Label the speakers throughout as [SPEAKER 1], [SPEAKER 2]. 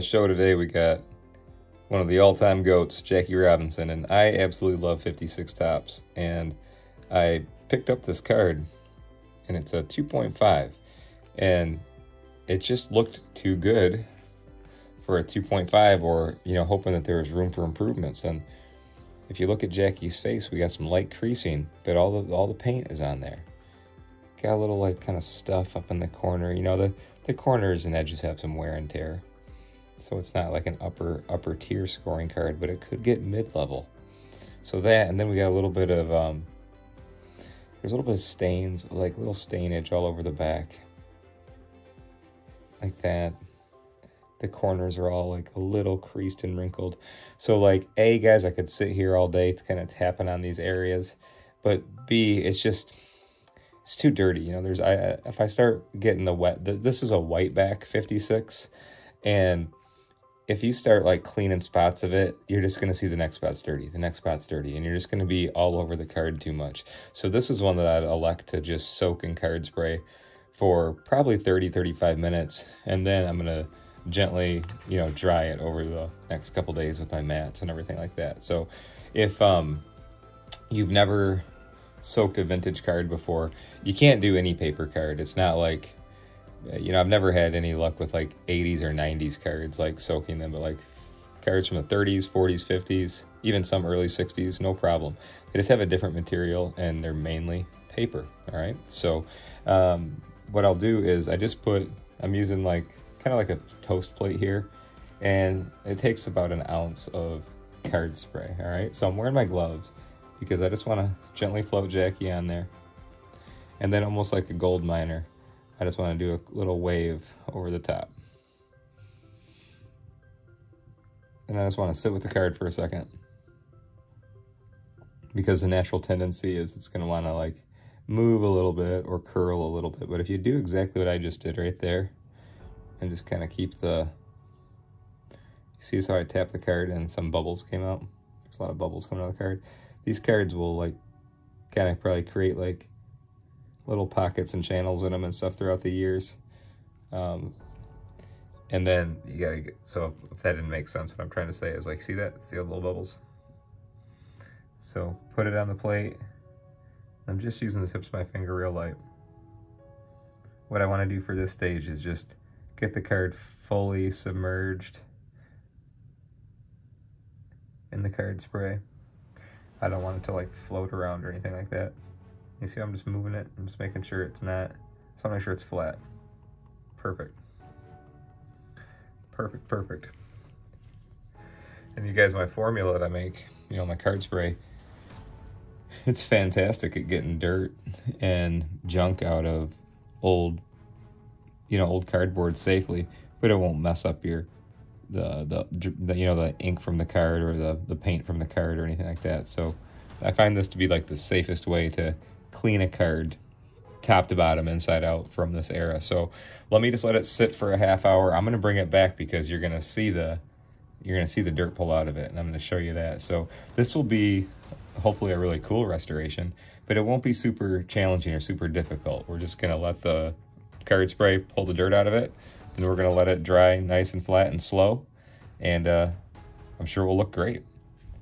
[SPEAKER 1] the show today, we got one of the all-time GOATs, Jackie Robinson, and I absolutely love 56 Topps. And I picked up this card, and it's a 2.5, and it just looked too good for a 2.5, or, you know, hoping that there was room for improvements. And if you look at Jackie's face, we got some light creasing, but all the paint is on there. Got a little, like, kind of stuff up in the corner. You know, the corners and edges have some wear and tear. So it's not like an upper tier scoring card, but it could get mid-level. So that, and then we got a little bit of, there's a little bit of stains, like little stainage all over the back. Like that. The corners are all like a little creased and wrinkled. So like, A, guys, I could sit here all day kind of tapping on these areas. But B, it's just, it's too dirty. You know, if I start getting the wet, this is a white back 56. And if you start like cleaning spots of it, you're just going to see the next spot's dirty, the next spot's dirty, and you're just going to be all over the card too much. So this is one that I'd elect to just soak in card spray for probably 30-35 minutes, and then I'm going to gently, you know, dry it over the next couple days with my mats and everything like that. So if you've never soaked a vintage card before, you can't do any paper card. It's not like, you know, I've never had any luck with like 80s or 90s cards, like soaking them, but like cards from the 30s, 40s, 50s, even some early 60s, no problem. They just have a different material and they're mainly paper. All right. So what I'll do is I'm using like kind of like a toast plate here, and it takes about an ounce of card spray. All right. So I'm wearing my gloves because I just want to gently float Jackie on there. And then almost like a gold miner, I just want to do a little wave over the top. And I just want to sit with the card for a second, because the natural tendency is it's going to want to like move a little bit or curl a little bit. But if you do exactly what I just did right there and just kind of keep you see how I tapped the card and some bubbles came out? There's a lot of bubbles coming out of the card. These cards will like kind of probably create like little pockets and channels in them and stuff throughout the years. And then you gotta get, so if that didn't make sense, what I'm trying to say is like, see that? See the little bubbles? So put it on the plate. I'm just using the tips of my finger real light. What I want to do for this stage is just get the card fully submerged in the card spray. I don't want it to like float around or anything like that. You see, I'm just moving it. I'm just making sure it's not, just want to make sure it's flat. Perfect. Perfect, perfect. And you guys, my formula that I make, you know, my card spray, it's fantastic at getting dirt and junk out of old cardboard safely, but it won't mess up the you know, the ink from the card or the paint from the card or anything like that. So I find this to be like the safest way to clean a card top to bottom, inside out, from this era. So let me just let it sit for a half hour. I'm going to bring it back because you're going to see the dirt pull out of it, and I'm going to show you that. So this will be hopefully a really cool restoration, but it won't be super challenging or super difficult. We're just going to let the card spray pull the dirt out of it, and we're going to let it dry nice and flat and slow, and I'm sure it will look great.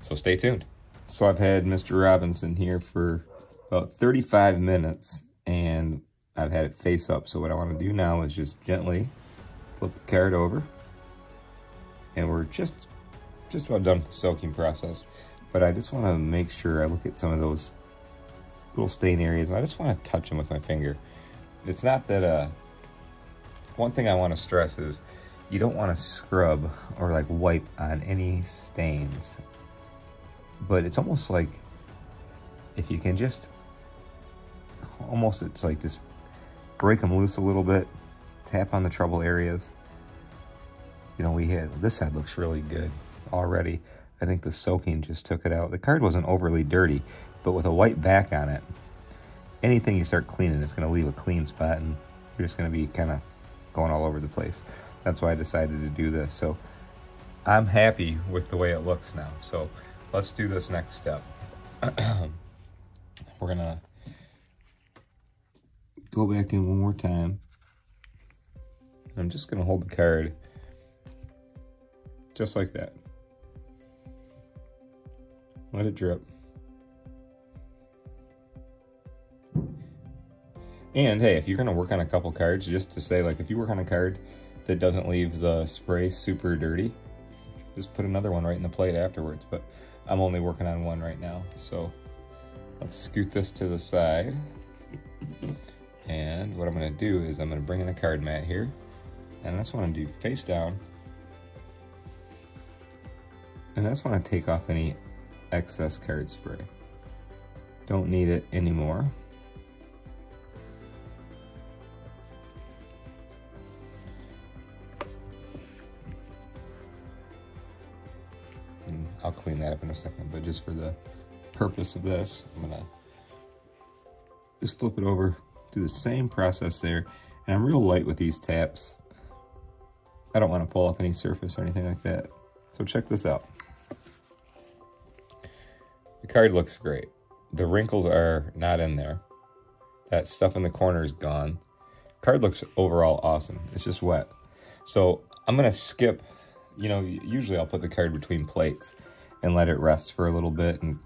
[SPEAKER 1] So stay tuned. So I've had Mr. Robinson here for about 35 minutes, and I've had it face up. So what I want to do now is just gently flip the card over, and we're just about done with the soaking process. But I just want to make sure I look at some of those little stain areas, and I just want to touch them with my finger. It's not that, one thing I want to stress is you don't want to scrub or like wipe on any stains, but it's almost like if you can just, it's like just break them loose a little bit, tap on the trouble areas. You know, this side looks really good already. I think the soaking just took it out. The card wasn't overly dirty, but with a white back on it, anything you start cleaning, it's going to leave a clean spot, and you're just going to be kind of going all over the place. That's why I decided to do this. So I'm happy with the way it looks now. So let's do this next step. We're going to go back in one more time. I'm just going to hold the card just like that. Let it drip. And hey, if you're gonna work on a couple cards, just to say, like, if you work on a card that doesn't leave the spray super dirty, just put another one right in the plate afterwards. But I'm only working on one right now, so let's scoot this to the side. And what I'm gonna do is I'm gonna bring in a card mat here, and I just wanna do face down. And I just wanna take off any excess card spray. Don't need it anymore. And I'll clean that up in a second, but just for the purpose of this, I'm gonna just flip it over, do the same process there. And I'm real light with these taps. I don't want to pull off any surface or anything like that. So check this out. The card looks great. The wrinkles are not in there. That stuff in the corner is gone. Card looks overall awesome. It's just wet. So I'm gonna skip, you know, usually I'll put the card between plates and let it rest for a little bit and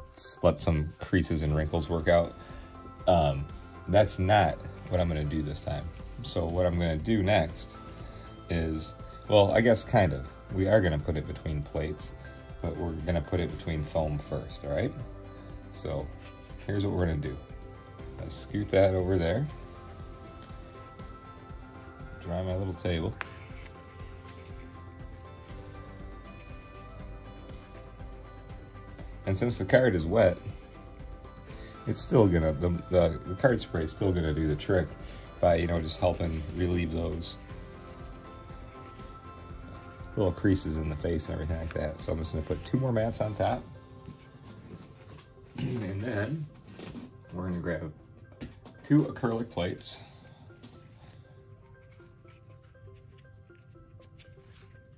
[SPEAKER 1] let some creases and wrinkles work out. That's not what I'm gonna do this time. So what I'm gonna do next is, well, I guess kind of. We are gonna put it between plates, but we're gonna put it between foam first, all right? So here's what we're gonna do. Let's scoot that over there. Dry my little table. And since the card is wet, it's still gonna, the card spray is still gonna do the trick by, you know, just helping relieve those little creases in the face and everything like that. So I'm just gonna put 2 more mats on top. And then we're gonna grab 2 acrylic plates.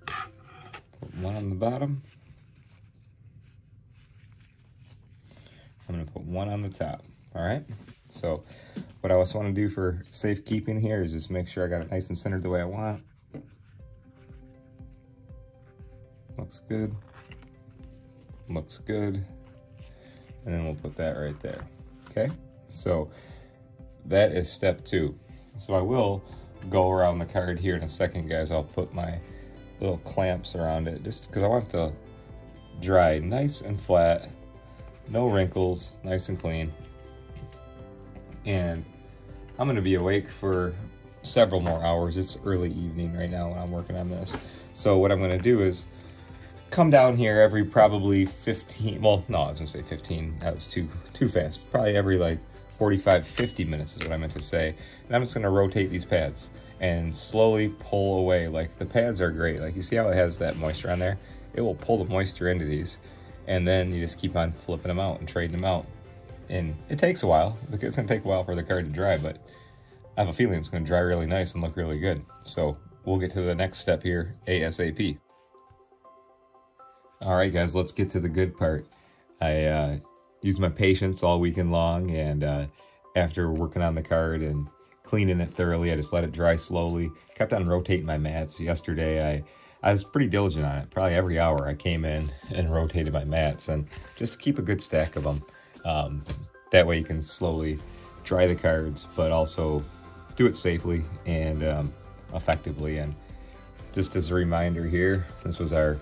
[SPEAKER 1] Put 1 on the bottom. I'm gonna put 1 on the top, all right? So what I also wanna do for safekeeping here is just make sure I got it nice and centered the way I want. Looks good. Looks good. And then we'll put that right there, okay? So that is step 2. So I will go around the card here in a second, guys. I'll put my little clamps around it just because I want it to dry nice and flat. No wrinkles, nice and clean. And I'm gonna be awake for several more hours. It's early evening right now when I'm working on this. So what I'm gonna do is come down here every probably 15, well, no, I was gonna say 15. That was too fast. Probably every like 45, 50 minutes is what I meant to say. And I'm just gonna rotate these pads and slowly pull away. Like, the pads are great. Like, you see how it has that moisture on there? It will pull the moisture into these. And then you just keep on flipping them out and trading them out. And it takes a while. It's gonna take a while for the card to dry, but I have a feeling it's gonna dry really nice and look really good. So we'll get to the next step here ASAP. All right, guys, let's get to the good part. I used my patience all weekend long, and after working on the card and cleaning it thoroughly, I just let it dry slowly. Kept on rotating my mats. Yesterday, I was pretty diligent on it. Probably every hour I came in and rotated my mats, and just to keep a good stack of them. That way you can slowly dry the cards, but also do it safely and effectively. And just as a reminder here, this was our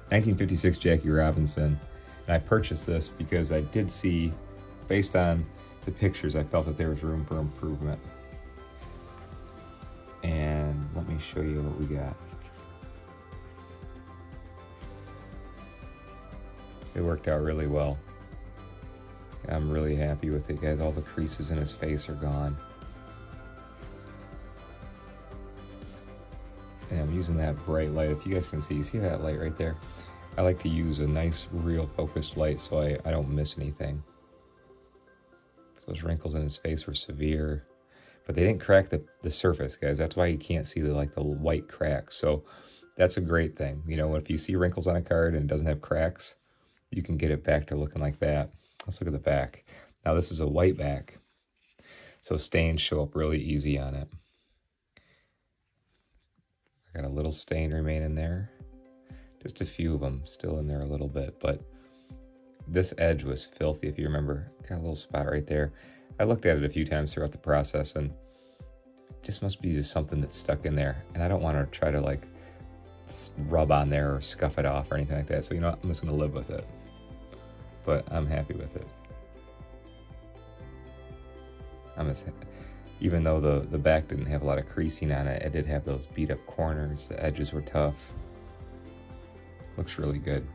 [SPEAKER 1] 1956 Jackie Robinson. And I purchased this because I did see, based on the pictures, I felt that there was room for improvement. And let me show you what we got. It worked out really well. I'm really happy with it, guys. All the creases in his face are gone. And I'm using that bright light. If you guys can see, you see that light right there? I like to use a nice, real focused light so I don't miss anything. Those wrinkles in his face were severe, but they didn't crack the surface, guys. That's why you can't see the white cracks. So that's a great thing. You know, if you see wrinkles on a card and it doesn't have cracks, you can get it back to looking like that. Let's look at the back. Now this is a white back, so stains show up really easy on it. I got a little stain remaining there. Just a few of them still in there a little bit, but this edge was filthy, if you remember. Got a little spot right there. I looked at it a few times throughout the process, and it just must be just something that's stuck in there, and I don't want to try to like rub on there or scuff it off or anything like that. So you know what? I'm just going to live with it, but I'm happy with it. Even though the back didn't have a lot of creasing on it, it did have those beat up corners. The edges were tough. Looks really good.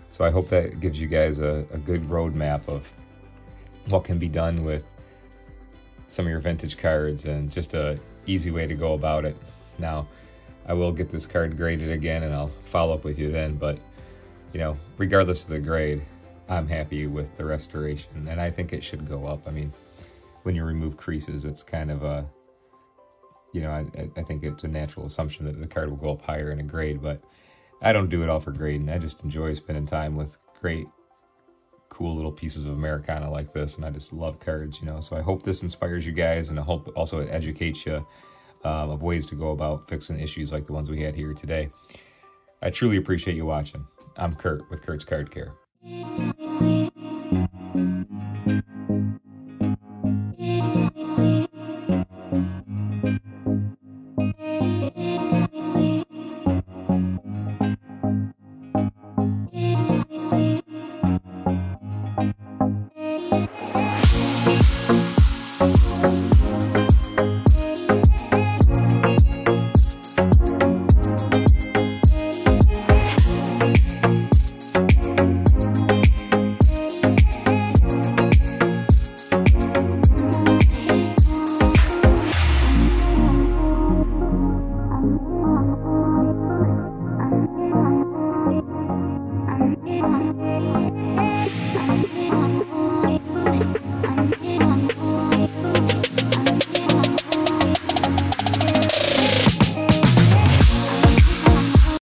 [SPEAKER 1] So I hope that gives you guys a good roadmap of what can be done with some of your vintage cards, and just a easy way to go about it. Now, I will get this card graded again, and I'll follow up with you then, but you know, regardless of the grade, I'm happy with the restoration, and I think it should go up. I mean, when you remove creases, it's kind of a, you know, I think it's a natural assumption that the card will go up higher in a grade, but I don't do it all for grading. I just enjoy spending time with great, cool little pieces of Americana like this, and I just love cards, you know. So I hope this inspires you guys, and I hope also it educates you of ways to go about fixing issues like the ones we had here today. I truly appreciate you watching. I'm Kurt with Kurt's Card Care.